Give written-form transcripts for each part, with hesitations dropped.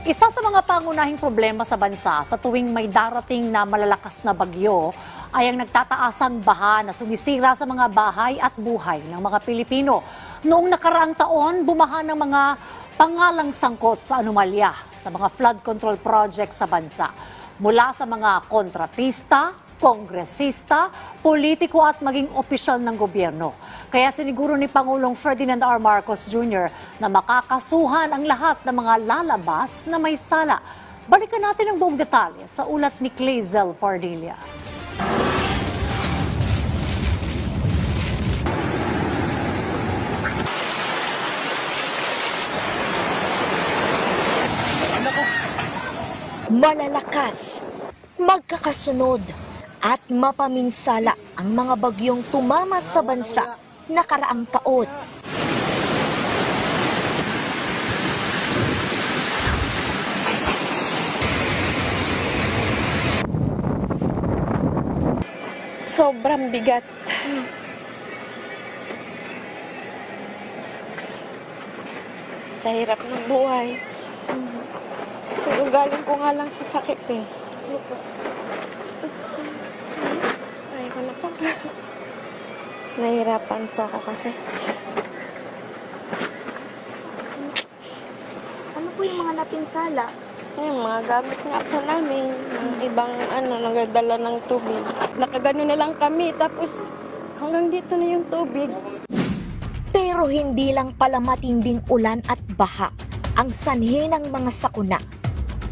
Isa sa mga pangunahing problema sa bansa sa tuwing may darating na malalakas na bagyo ay ang nagtataasang baha na sumisira sa mga bahay at buhay ng mga Pilipino. Noong nakaraang taon, bumaha ng mga pangalang sangkot sa anomalya sa mga flood control project sa bansa. Mula sa mga kontratista, kongresista, politiko at maging opisyal ng gobyerno. Kaya siniguro ni Pangulong Ferdinand R. Marcos Jr. na makakasuhan ang lahat ng mga lalabas na may sala. Balikan natin ang buong detalye sa ulat ni Clazel Pardilla. Malalakas, magkakasunod at mapaminsala ang mga bagyong tumama sa bansa nakaraang taon. Sobrang bigat. Sa hirap ng buhay. So, galing ko nga lang sa sakit eh. Ay ko na po. Nahirapan po ako kasi. Ano po yung mga napinsala? Yung mga gamit nga po namin, yung ibang nagadala ng tubig. Nakagano na lang kami, tapos hanggang dito na yung tubig. Pero hindi lang pala matinding ulan at baha ang sanhi ng mga sakuna.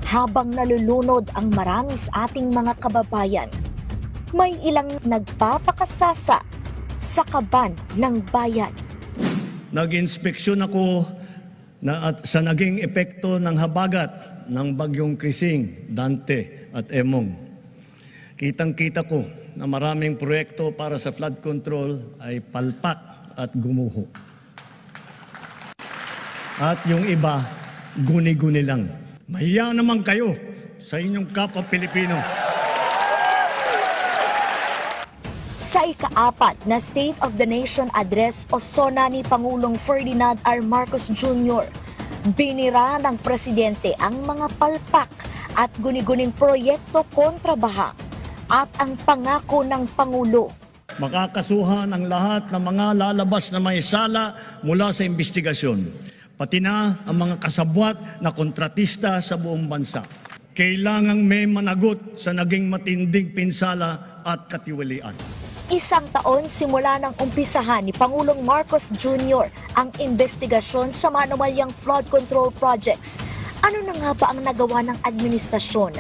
Habang nalulunod ang marami sa ating mga kababayan, may ilang nagpapakasasa sa kaban ng bayan. Nag-inspeksyon ako sa naging epekto ng habagat ng bagyong Krising, Dante at Emong. Kitang-kita ko na maraming proyekto para sa flood control ay palpak at gumuho. At yung iba, guni-guni lang. Mahiya naman kayo sa inyong kapwa Pilipino. Sa ika-4 na State of the Nation Address o SONA ni Pangulong Ferdinand R. Marcos Jr., binira ng presidente ang mga palpak at guni-guning proyekto kontra baha at ang pangako ng Pangulo. Makakasuhan ang lahat ng mga lalabas na may sala mula sa investigasyon, pati na ang mga kasabwat na kontratista sa buong bansa. Kailangang may managot sa naging matinding pinsala at katiwalian. Isang taon simula ng umpisahan ni Pangulong Marcos Jr. ang investigasyon sa manumalyang flood control projects. Ano na nga ba ang nagawa ng administrasyon?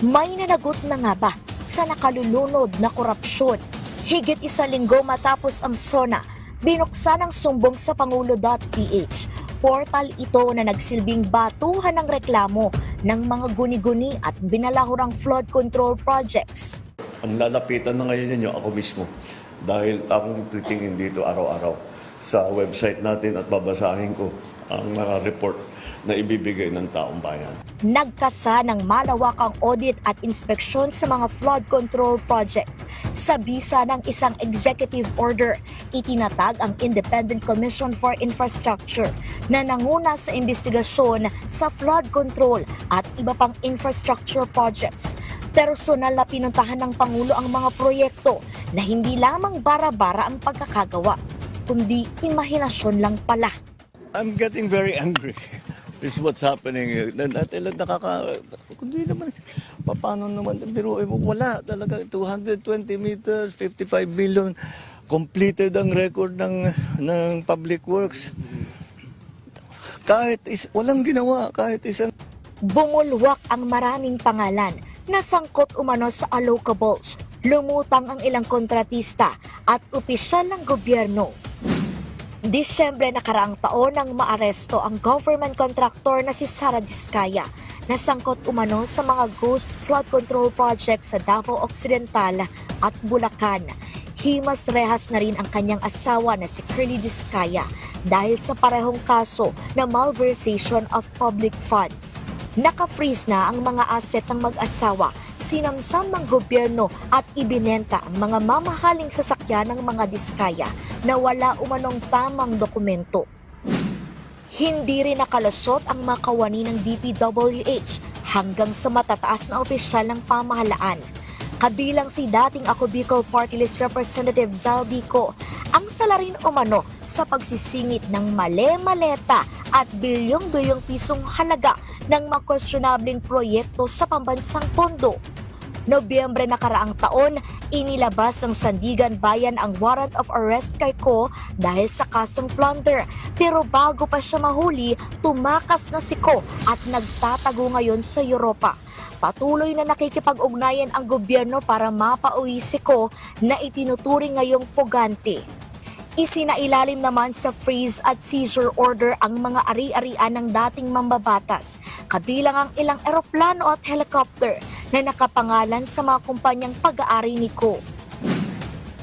May nanagot na nga ba sa nakalulunod na korupsyon? Higit 1 linggo matapos ang SONA, binuksan ang sumbong sa pangulo.ph. Portal ito na nagsilbing batuhan ng reklamo ng mga guni-guni at binalahurang flood control projects. Ang lalapitan na ngayon ninyo, ako mismo. Dahil akong titingin dito araw-araw sa website natin at babasahin ko ang mga report na ibibigay ng taong bayan. Nagkasa ng malawakang audit at inspeksyon sa mga flood control project. Sa bisa ng isang executive order, itinatag ang Independent Commission for Infrastructure na nanguna sa investigasyon sa flood control at iba pang infrastructure projects. Personal na pinuntahan ng Pangulo ang mga proyekto na hindi lamang bara-bara ang pagkakagawa, kundi imahinasyon lang pala. I'm getting very angry. This is what's happening. Kundi naman, paano naman, biruin mo, wala talaga, 220 meters, 55 billion, completed ang record ng Public Works. Walang ginawa, kahit isang... Bumulwak ang maraming pangalan na sangkot umano sa allocables. Lumutang ang ilang kontratista at opisyal ng gobyerno. Disyembre nakaraang taon nang maaresto ang government contractor na si Sara Diskaya na sangkot umano sa mga ghost flood control projects sa Davao Occidental at Bulacan. Himas rehas na rin ang kanyang asawa na si Curly Diskaya dahil sa parehong kaso na malversation of public funds. Naka-freeze na ang mga asset ng mag-asawa, sinamsam ng gobyerno at ibinenta ang mga mamahaling sasakyan ng mga Diskaya na wala umanong tamang dokumento. Hindi rin nakalusot ang makawani ng DPWH hanggang sa matataas na opisyal ng pamahalaan. Kabilang si dating Ako Bicol Party List Representative Zal Bico, ang salarin umano sa pagsisingit ng male-maleta at bilyong-bilyong pisong halaga ng makwestiyonableng proyekto sa pambansang pondo. Nobyembre nakaraang taon, inilabas ng Sandigan Bayan ang warrant of arrest kay Ko dahil sa kasong plunder. Pero bago pa siya mahuli, tumakas na si Ko at nagtatago ngayon sa Europa. Patuloy na nakikipag-ugnayan ang gobyerno para mapauwi si Ko na itinuturing ngayong pugante. Isinailalim naman sa freeze at seizure order ang mga ari-arian ng dating mambabatas, kabilang ang ilang eroplano at helicopter na nakapangalan sa mga kumpanyang pag-aari ni Ko.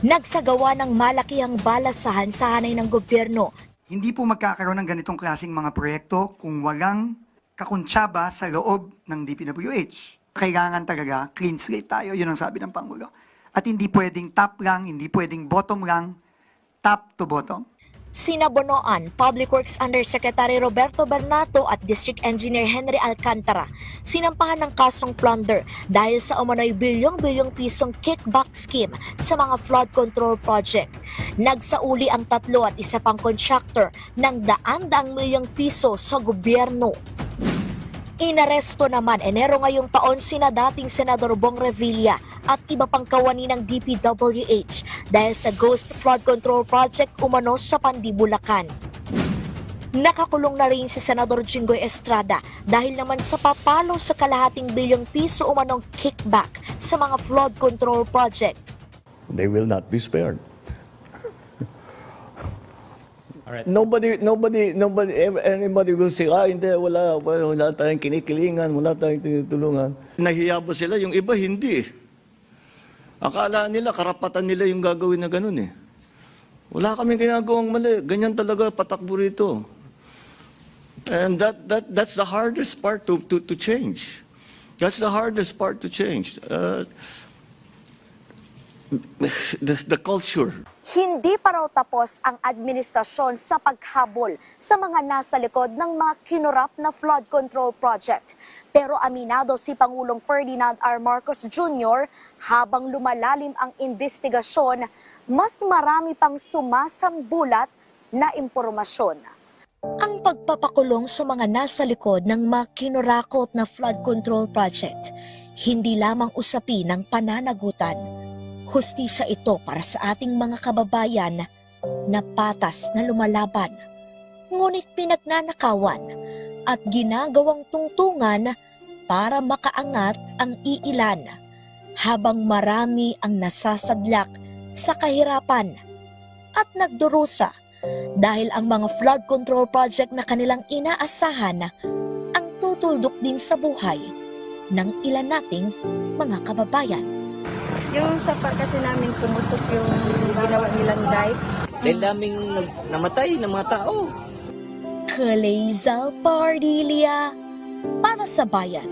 Nagsagawa ng malakihang balasahan sa hanay ng gobyerno. Hindi po magkakaroon ng ganitong klaseng mga proyekto kung walang kakuntsaba sa loob ng DPWH. Kailangan talaga clean slate tayo, yun ang sabi ng Pangulo. At hindi pwedeng top lang, hindi pwedeng bottom lang, top to bottom. Sinabonoan, Public Works Undersecretary Roberto Bernato at District Engineer Henry Alcantara sinampahan ng kasong plunder dahil sa umano'y bilyong-bilyong pisong kickback scheme sa mga flood control project. Nagsauli ang 3 at isa pang contractor ng daan-daang milyong piso sa gobyerno. Inaresto naman Enero ngayong taon sina dating Senador Bong Revilla at iba pang kawani ng DPWH dahil sa Ghost Flood Control Project umano sa Pandibulacan. Nakakulong na rin si Senador Jinggoy Estrada dahil naman sa papalo sa kalahating bilyong piso umanong kickback sa mga flood control project. They will not be spared. Anybody will say, hindi, wala tayong kinikilingan, wala tayong tinutulungan. Nahiya ba sila? Yung iba, hindi. Akala nila, karapatan nila yung gagawin na ganun eh. Wala kaming ginagawang mali. Ganyan talaga patakbo rito. And that's the hardest part to change. That's the hardest part to change. The culture. Hindi pa raw tapos ang administrasyon sa paghabol sa mga nasa likod ng mga kinurap na flood control project. Pero aminado si Pangulong Ferdinand R. Marcos Jr., habang lumalalim ang investigasyon, mas marami pang sumasambulat na impormasyon. Ang pagpapakulong sa mga nasa likod ng mga kinurakot na flood control project, hindi lamang usapin ng pananagutan. Hustisya ito para sa ating mga kababayan na patas na lumalaban, ngunit pinagnanakawan at ginagawang tungtungan para makaangat ang iilan, habang marami ang nasasadlak sa kahirapan at nagdurusa dahil ang mga flood control project na kanilang inaasahan ang tutuldok din sa buhay ng ilan nating mga kababayan. Yung sa park kasi namin pumutok yung ginawa nilang dive. Dahil daming namatay ng mga tao. Kalezal Pardilia para sa bayan.